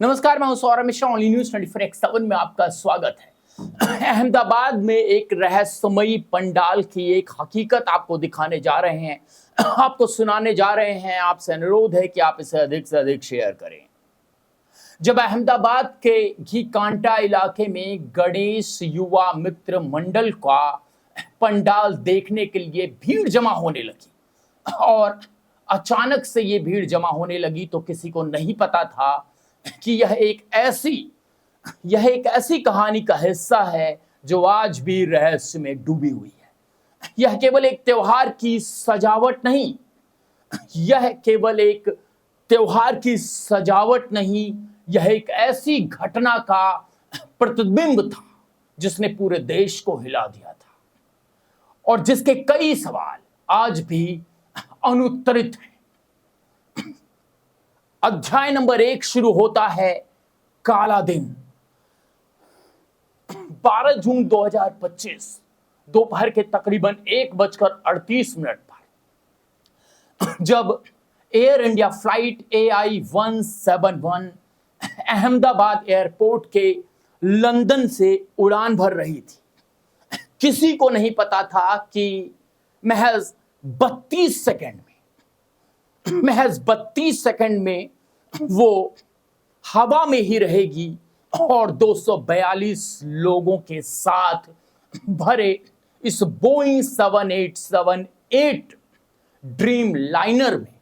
नमस्कार, मैं हूं Saurabh Mishra. Only news 24x7 में आपका स्वागत है। अहमदाबाद में एक रहस्यमयी पंडाल की एक हकीकत आपको दिखाने जा रहे हैं, आपको सुनाने जा रहे हैं। आपसे अनुरोध है कि आप इसे अधिक से अधिक शेयर करें। जब अहमदाबाद के घीकांटा इलाके में गणेश युवा मित्र मंडल का पंडाल देखने के लिए भीड़ जमा होने लगी और अचानक से ये भीड़ जमा होने लगी, तो किसी को नहीं पता था कि यह एक ऐसी कहानी का हिस्सा है जो आज भी रहस्य में डूबी हुई है। यह केवल एक त्योहार की सजावट नहीं, यह केवल एक त्योहार की सजावट नहीं, यह एक ऐसी घटना का प्रतिबिंब था जिसने पूरे देश को हिला दिया था और जिसके कई सवाल आज भी अनुत्तरित हैं। अध्याय नंबर 1 शुरू होता है काला दिन। 12 जून 2025 दोपहर के तकरीबन 1:38 पर जब air India flight AI 171 Ahmedabad airport के लंदन से उड़ान भर रही थी, किसी को नहीं पता था कि महज 32 सेकंड में वो हवा में ही रहेगी और 242 लोगों के साथ भरे इस बोइंग 7878 ड्रीम लाइनर में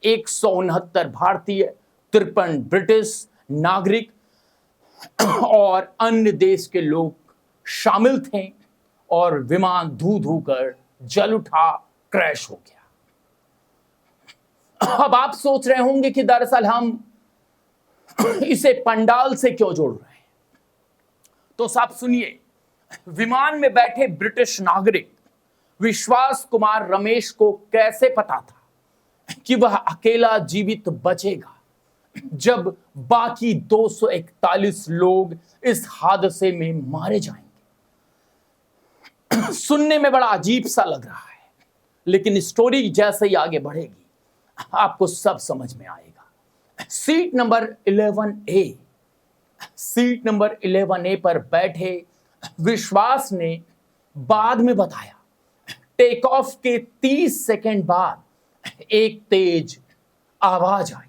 169 भारतीय, 53 ब्रिटिश नागरिक और अन्य देश के लोग शामिल थे और विमान धू धू कर जल उठा, क्रैश हो गया। अब आप सोच रहे होंगे कि दरअसल हम इसे पंडाल से क्यों जोड़ रहे हैं, तो साहब सुनिए। विमान में बैठे ब्रिटिश नागरिक विश्वास कुमार रमेश को कैसे पता था कि वह अकेला जीवित बचेगा जब बाकी 241 लोग इस हादसे में मारे जाएंगे? सुनने में बड़ा अजीब सा लग रहा है, लेकिन स्टोरी जैसे ही आगे बढ़ेगी आपको सब समझ में आएगा। सीट नंबर 11A पर बैठे विश्वास ने बाद में बताया, टेक ऑफ के 30 सेकंड बाद एक तेज आवाज आई।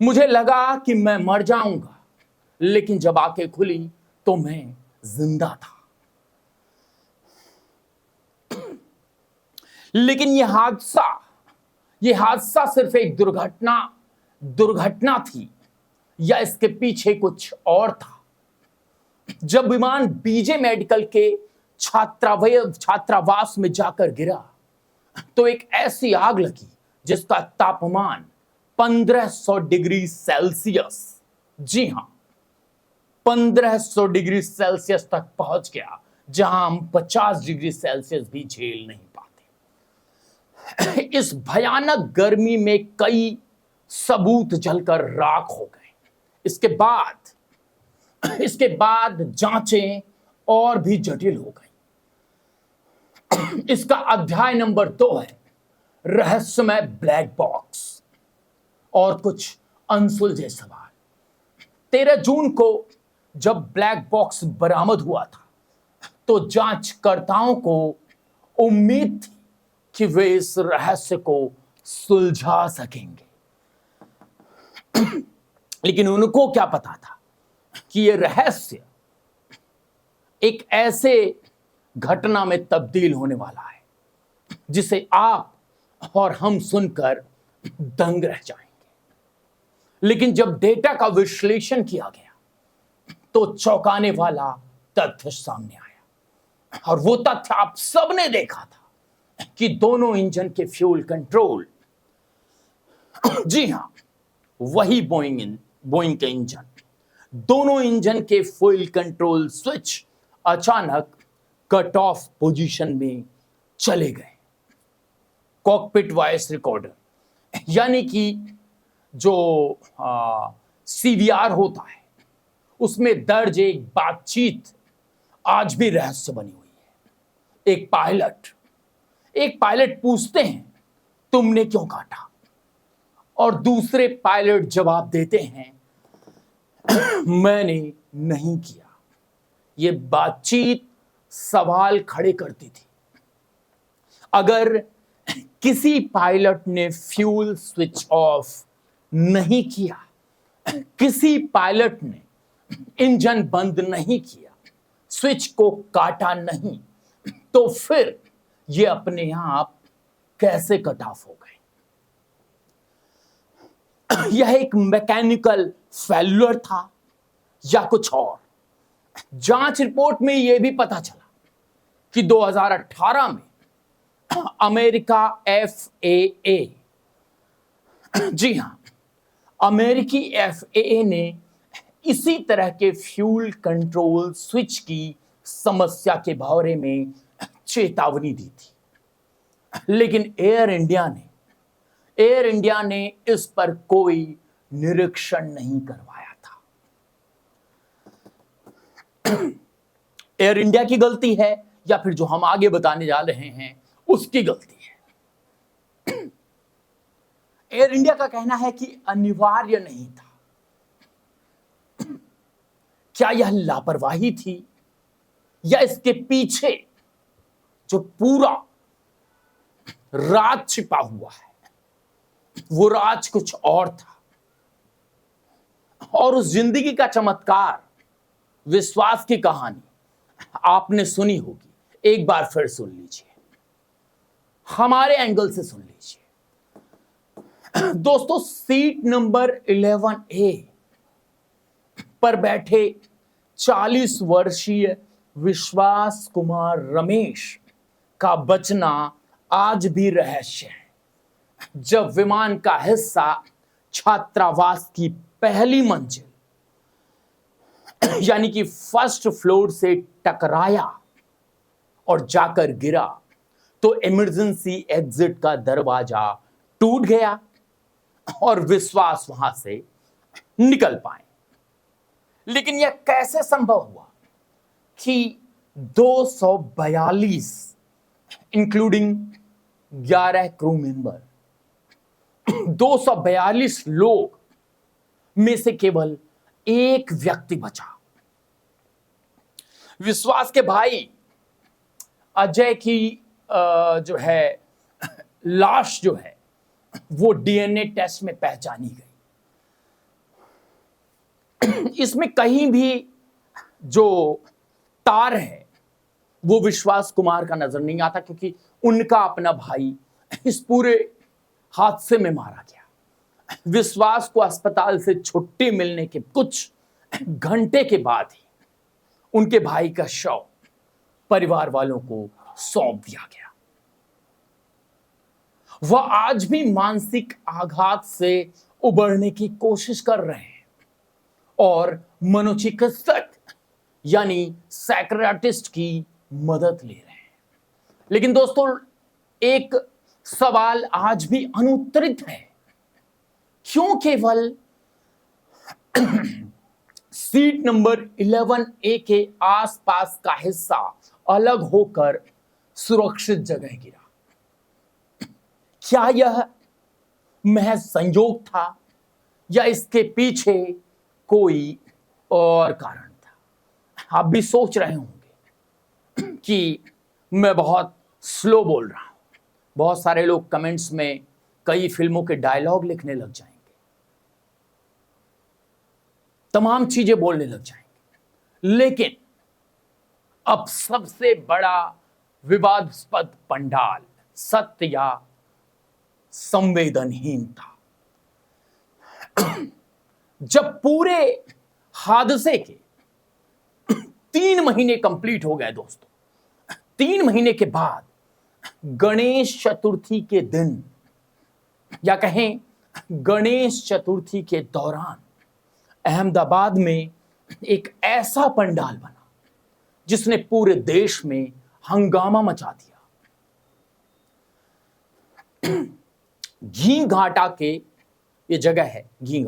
मुझे लगा कि मैं मर जाऊंगा, लेकिन जब आंखें खुली तो मैं जिंदा था। लेकिन यह हादसा सिर्फ एक दुर्घटना थी या इसके पीछे कुछ और था? जब विमान बीजे मेडिकल के छात्रावास में जाकर गिरा तो एक ऐसी आग लगी जिसका तापमान 1500 डिग्री सेल्सियस, जी हां, 1500 डिग्री सेल्सियस तक पहुंच गया, जहां हम 50 डिग्री सेल्सियस भी झेल नहीं पाते। इस भयानक गर्मी में कई सबूत जलकर राख हो गए। इसके बाद जांचें और भी जटिल हो गई। इसका अध्याय नंबर 2 है रहस्यमय ब्लैक बॉक्स और कुछ अनसुलझे सवाल। 13 जून को जब ब्लैक बॉक्स बरामद हुआ था तो जांचकर्ताओं को उम्मीद थी कि वे इस रहस्य को सुलझा सकेंगे, लेकिन उनको क्या पता था कि यह रहस्य एक ऐसे घटना में तब्दील होने वाला है जिसे आप और हम सुनकर दंग रह जाएंगे। लेकिन जब डेटा का विश्लेषण किया गया तो चौंकाने वाला तथ्य सामने आया, और वो तथ्य आप सबने देखा था कि दोनों इंजन के फ्यूल कंट्रोल, जी हां, वही बोइंग के इंजन, दोनों इंजन के फ्यूल कंट्रोल स्विच अचानक कट ऑफ पोजीशन में चले गए। कॉकपिट वॉइस रिकॉर्डर, यानी कि जो CVR होता है, उसमें दर्ज एक बातचीत आज भी रहस्य बनी हुई है। एक पायलट पूछते हैं, तुमने क्यों काटा? और दूसरे पायलट जवाब देते हैं मैंने नहीं किया। ये बातचीत सवाल खड़े करती थी। अगर किसी पायलट ने फ्यूल स्विच ऑफ नहीं किया, किसी पायलट ने इंजन बंद नहीं किया, स्विच को काटा नहीं, तो फिर ये अपने आप कैसे कट ऑफ हो गए? यह एक मैकेनिकल फेल्यूर था या कुछ और? जांच रिपोर्ट में यह भी पता चला कि 2018 में अमेरिका FAA, जी हां, अमेरिकी FAA ने इसी तरह के फ्यूल कंट्रोल स्विच की समस्या के बारे में चेतावनी दी थी, लेकिन एयर इंडिया ने इस पर कोई निरीक्षण नहीं करवाया था। एयर इंडिया की गलती है या फिर जो हम आगे बताने जा रहे हैं उसकी गलती है? एयर इंडिया का कहना है कि अनिवार्य नहीं था। क्या यह लापरवाही थी या इसके पीछे जो पूरा राज छिपा हुआ है वो राज कुछ और था? और उस जिंदगी का चमत्कार, विश्वास की कहानी आपने सुनी होगी, एक बार फिर सुन लीजिए, हमारे एंगल से सुन लीजिए। दोस्तों, सीट नंबर 11A पर बैठे 40 वर्षीय विश्वास कुमार रमेश का बचना आज भी रहस्य है। जब विमान का हिस्सा छात्रावास की पहली मंजिल यानी कि फर्स्ट फ्लोर से टकराया और जाकर गिरा तो इमरजेंसी एग्जिट का दरवाजा टूट गया और विश्वास वहां से निकल पाए। लेकिन यह कैसे संभव हुआ कि 242 इंक्लूडिंग 11 क्रू मेंबर, 242 लोग में से केवल एक व्यक्ति बचा? विश्वास के भाई अजय की जो है लाश जो है वो DNA टेस्ट में पहचानी गई। इसमें कहीं भी जो तार है वो विश्वास कुमार का नजर नहीं आता, क्योंकि उनका अपना भाई इस पूरे हादसे में मारा गया। विश्वास को अस्पताल से छुट्टी मिलने के कुछ घंटे के बाद ही उनके भाई का शव परिवार वालों को सौंप दिया गया। वह आज भी मानसिक आघात से उबरने की कोशिश कर रहे हैं और मनोचिकित्सक यानी साइकियाट्रिस्ट की मदद ले रहे हैं। लेकिन दोस्तों, एक सवाल आज भी अनुत्तरित है। क्यों केवल सीट नंबर 11A के आसपास का हिस्सा अलग होकर सुरक्षित जगह गिरा? क्या यह महज संयोग था या इसके पीछे कोई और कारण था? आप भी सोच रहे होंगे कि मैं बहुत स्लो बोल रहा हूं। बहुत सारे लोग कमेंट्स में कई फिल्मों के डायलॉग लिखने लग जाएंगे, तमाम चीजें बोलने लग जाएंगे। लेकिन अब सबसे बड़ा विवादास्पद पंडाल सत्य या संवेदनहीनता। जब पूरे हादसे के 3 महीने कंप्लीट हो गए दोस्तों, 3 महीने के बाद गणेश चतुर्थी के दिन या कहें गणेश चतुर्थी के दौरान अहमदाबाद में एक ऐसा पंडाल बना जिसने पूरे देश में हंगामा मचा दिया। घी घाटा के, ये जगह है घी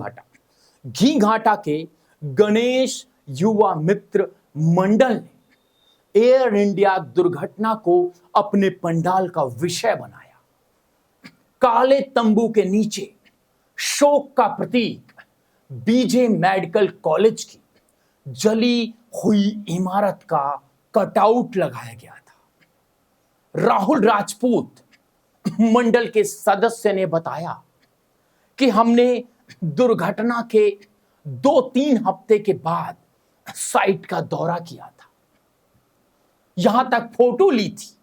घाटा के गणेश युवा मित्र मंडल ने एयर इंडिया दुर्घटना को अपने पंडाल का विषय बनाया। काले तंबू के नीचे शोक का प्रतीक बीजे मेडिकल कॉलेज की जली हुई इमारत का कटआउट लगाया गया था। राहुल राजपूत मंडल के सदस्य ने बताया कि हमने दुर्घटना के 2-3 हफ्ते के बाद साइट का दौरा किया था, यहां तक फोटो ली थी,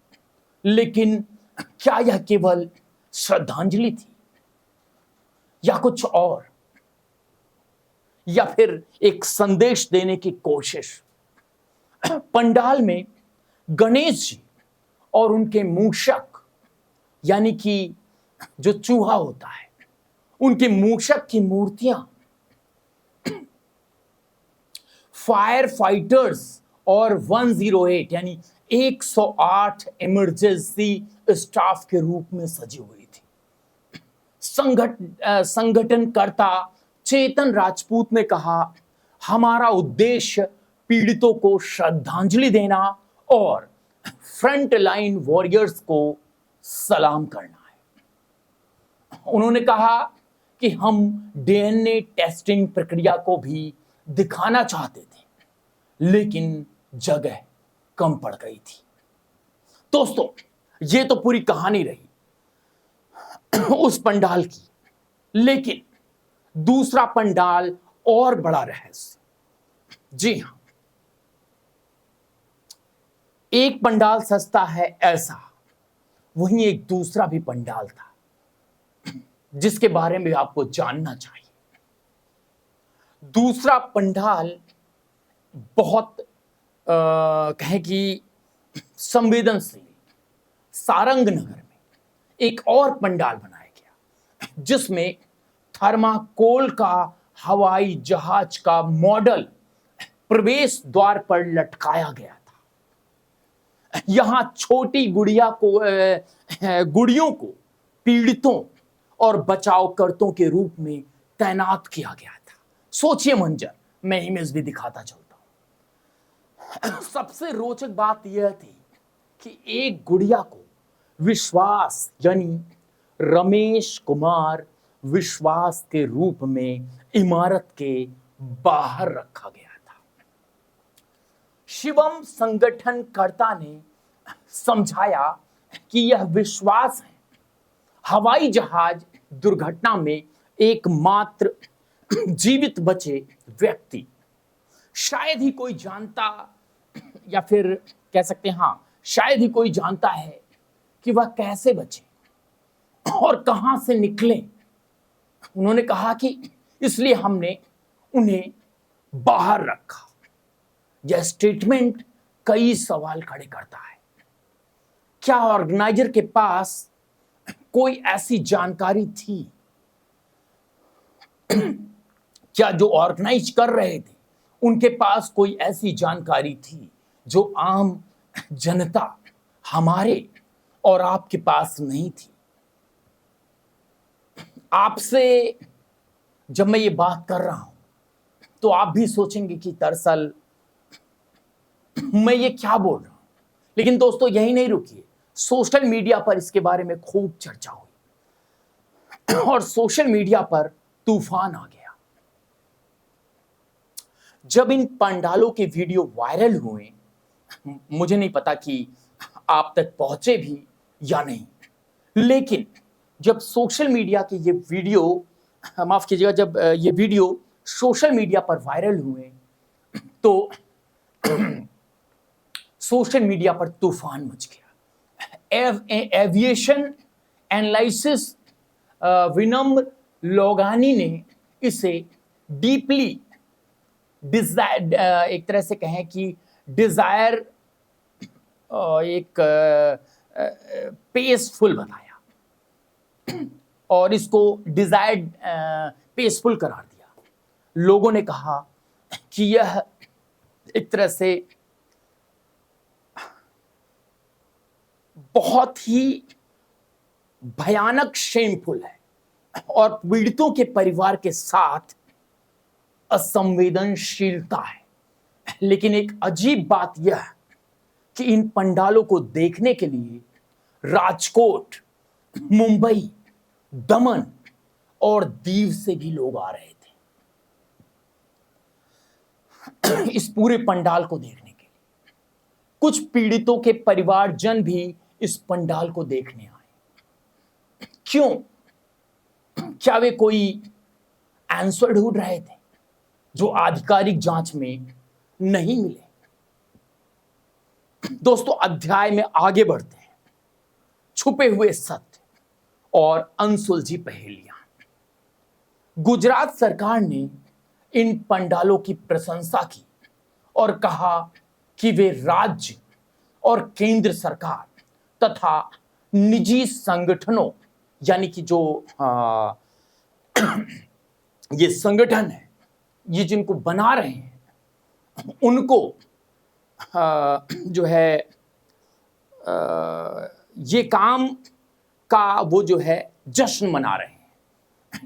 लेकिन क्या यह केवल श्रद्धांजलि थी या कुछ और, या फिर एक संदेश देने की कोशिश? पंडाल में गणेश जी और उनके मूषक, यानी कि जो चूहा होता है, उनके मूषक की मूर्तियां फायर फाइटर्स और 108 यानी 108 इमरजेंसी स्टाफ के रूप में सजी हुई थी। संगठनकर्ता चेतन राजपूत ने कहा, हमारा उद्देश्य पीड़ितों को श्रद्धांजलि देना और फ्रंट लाइन वॉरियर्स को सलाम करना है। उन्होंने कहा कि हम डीएनए टेस्टिंग प्रक्रिया को भी दिखाना चाहते थे, लेकिन जगह कम पड़ गई थी। दोस्तों, ये तो पूरी कहानी रही उस पंडाल की, लेकिन दूसरा पंडाल और बड़ा रहस्य। जी हां, एक पंडाल सस्ता है ऐसा, वहीं एक दूसरा भी पंडाल था जिसके बारे में आपको जानना चाहिए। दूसरा पंडाल बहुत कहें कि संवेदनशील, सारंग नगर में एक और पंडाल बनाया गया जिसमें थर्माकोल का हवाई जहाज का मॉडल प्रवेश द्वार पर लटकाया गया था। यहां छोटी गुड़ियों को पीड़ितों और बचावकर्ताओं के रूप में तैनात किया गया था। सोचिए मंजर, मैं इमेज भी दिखाता चलता हूं। सबसे रोचक बात यह थी कि एक गुड़िया को विश्वास यानी रमेश कुमार विश्वास के रूप में इमारत के बाहर रखा गया था। शिवम संगठनकर्ता ने समझाया कि यह विश्वास है हवाई जहाज दुर्घटना में एकमात्र जीवित बचे व्यक्ति, शायद ही कोई जानता, या फिर कह सकते हैं हाँ, शायद ही कोई जानता है कि वह कैसे बचे और कहां से निकले। उन्होंने कहा कि इसलिए हमने उन्हें बाहर रखा। यह स्टेटमेंट कई सवाल खड़े करता है। क्या ऑर्गेनाइजर के पास कोई ऐसी जानकारी थी? क्या जो ऑर्गेनाइज कर रहे थे उनके पास कोई ऐसी जानकारी थी जो आम जनता, हमारे और आपके पास नहीं थी? आपसे जब मैं ये बात कर रहा हूं तो आप भी सोचेंगे कि दरअसल मैं ये क्या बोल रहा हूं। लेकिन दोस्तों, यही नहीं रुकिए, सोशल मीडिया पर इसके बारे में खूब चर्चा हुई और सोशल मीडिया पर तूफान आ गया। जब इन पंडालों के वीडियो वायरल हुए, मुझे नहीं पता कि आप तक पहुंचे भी या नहीं, लेकिन जब सोशल मीडिया के ये वीडियो, माफ कीजिएगा, जब ये वीडियो सोशल मीडिया पर वायरल हुए तो सोशल मीडिया पर तूफान मच गया। एविएशन एनालिसिस विनम्र लोगानी ने इसे डीपली एक तरह से कहें कि डिजायर एक पेसफुल बताया और इसको डिजायर्ड पेसफुल करार दिया। लोगों ने कहा कि यह एक तरह से बहुत ही भयानक शेमफुल है और पीड़ितों के परिवार के साथ असंवेदनशीलता है। लेकिन एक अजीब बात यह है कि इन पंडालों को देखने के लिए राजकोट, मुंबई, दमन और दीव से भी लोग आ रहे थे इस पूरे पंडाल को देखने के लिए। कुछ पीड़ितों के परिवारजन भी इस पंडाल को देखने आए। क्यों? क्या वे कोई आंसर ढूंढ रहे थे जो आधिकारिक जांच में नहीं मिले? दोस्तों, अध्याय में आगे बढ़ते हैं। छुपे हुए सत्य और अनसुलझी पहेलियां। गुजरात सरकार ने इन पंडालों की प्रशंसा की और कहा कि वे राज्य और केंद्र सरकार तथा निजी संगठनों, यानी कि जो ये संगठन है, ये जिनको बना रहे हैं, उनको जो है ये काम का वो जो है जश्न मना रहे हैं।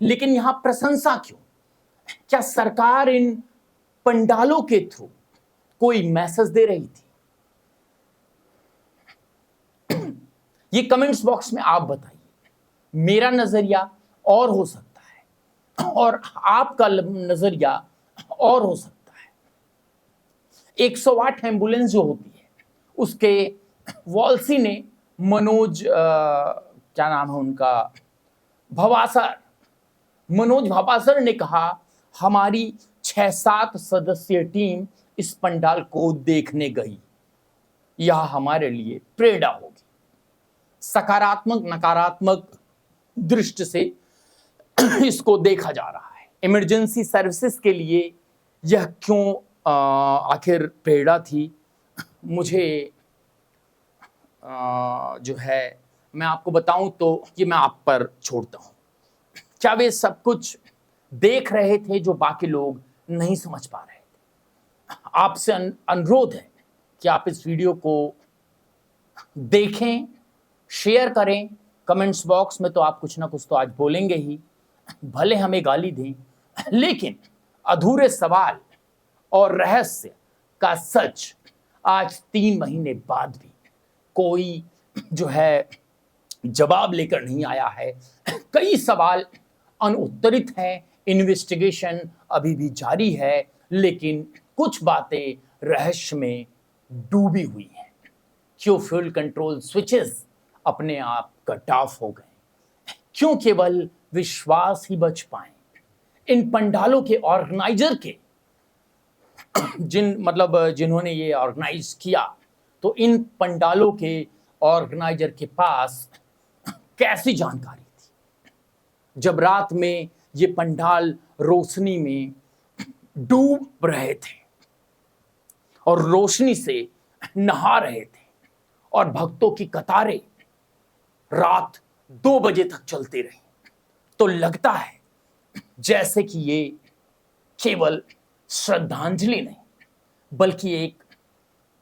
लेकिन यहां प्रशंसा क्यों? क्या सरकार इन पंडालों के थ्रू कोई मैसेज दे रही थी? ये कमेंट्स बॉक्स में आप बताइए। मेरा नजरिया और हो सकता है और आपका नजरिया और हो सकता है। 108 एम्बुलेंस जो होती है, उसके वॉल्सी ने मनोज क्या नाम है उनका, मनोज भावासर ने कहा, हमारी 6-7 सदस्यीय टीम इस पंडाल को देखने गई। यह हमारे लिए प्रेरणा होगी। सकारात्मक नकारात्मक दृष्टि से इसको देखा जा रहा है। इमरजेंसी सर्विसेज के लिए यह क्यों आखिर प्रेरणा थी, मुझे जो है मैं आपको बताऊं तो ये मैं आप पर छोड़ता हूं। क्या वे सब कुछ देख रहे थे जो बाकी लोग नहीं समझ पा रहे थे? आपसे अनुरोध है कि आप इस वीडियो को देखें, शेयर करें। कमेंट्स बॉक्स में तो आप कुछ ना कुछ तो आज बोलेंगे ही, भले हमें गाली दें, लेकिन अधूरे सवाल और रहस्य का सच आज 3 महीने बाद भी कोई जो है जवाब लेकर नहीं आया है। कई सवाल अनुत्तरित हैं, इन्वेस्टिगेशन अभी भी जारी है, लेकिन कुछ बातें रहस्य में डूबी हुई हैं। क्यों फ्यूल कंट्रोल स्विचेस अपने आप कट ऑफ हो गए? क्यों केवल विश्वास ही बच पाए? इन पंडालों के ऑर्गेनाइजर के जिन्होंने ये ऑर्गेनाइज किया, तो इन पंडालों के ऑर्गेनाइजर के पास कैसी जानकारी थी? जब रात में ये पंडाल रोशनी में डूब रहे थे और रोशनी से नहा रहे थे और भक्तों की कतारें रात 2 बजे तक चलती रही, तो लगता है जैसे कि ये केवल श्रद्धांजलि नहीं, बल्कि एक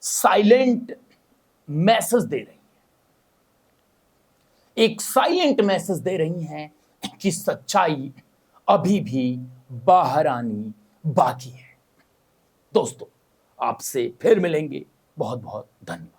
साइलेंट मैसेज दे रही है। एक साइलेंट मैसेज दे रही हैं कि सच्चाई अभी भी बाहर आनी बाकी है। दोस्तों, आपसे फिर मिलेंगे। बहुत बहुत धन्यवाद।